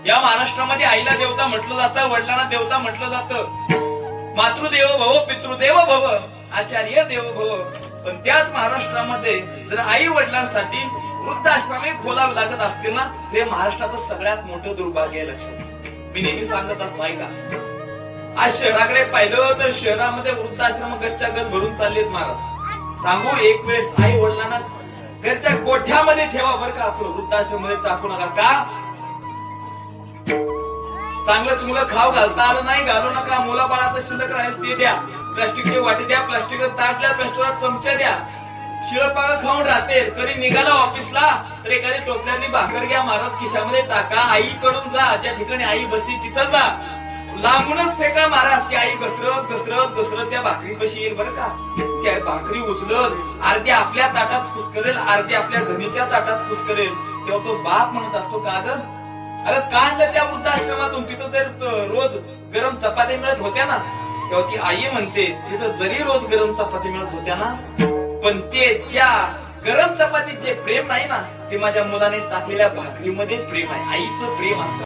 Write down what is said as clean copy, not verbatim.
या महाराष्ट्रामध्ये आईला देवता म्हटलं जातं, वडिलांना देवता म्हटलं जातं, मातृदेव भव पितृदेव भव आचार्य देव भव. पण त्याच महाराष्ट्रामध्ये जर आई वडिलांसाठी वृद्धाश्रमे खोलावे लागत असतील ना, ते महाराष्ट्राचं सगळ्यात मोठं दुर्भाग्य आहे. लक्षात मी नेहमी सांगत असतो ऐका. आज शहराकडे पाहिलं तर शहरामध्ये वृद्धाश्रम गच्च्या गच भरून चाललेत महाराज. सांगू, एक वेळेस आई वडिलांना घरच्या गोठ्यामध्ये ठेवा बरं का, आपलं वृद्धाश्रम मध्ये टाकू नका. का? चांगलं चुंगलं खाऊ घालता आलं नाही, घालू नका. मुलाबाळाचं शिल्लक राहील ते द्या, प्लास्टिकची वाटी द्या, प्लास्टिक ताट द्या, प्लास्टिकचा चमचा द्या. शिळपाळ खाऊन राहते, कधी निघाला ऑफिसला तर एखादी टोपल्यातली भाकर घ्या महाराज, खिशामध्ये टाका. आईकडून जा, ज्या ठिकाणी आई बसली तिथं जा, लांबूनच फेका महाराज. ती आई घसरत घसरत घसरत त्या भाकरी कशी येईल बरं का. त्या भाकरी उचलत अर्धी आपल्या ताटात कुस्करेल, अर्धी आपल्या धनीच्या ताटात कुस्करेल. तेव्हा तो बाप म्हणत असतो, का ग अगं कांड त्या वृद्धाश्रमातून तिथं जर रोज गरम चपात्या मिळत होत्या ना, तेव्हा ती आई म्हणते तिथं जरी रोज गरम चपाती मिळत होत्या ना, पण ते त्या गरम चपातीचे प्रेम नाही ना, ते माझ्या मुलाने टाकलेल्या भाकरीमध्ये प्रेम आहे. आईचं प्रेम असतं.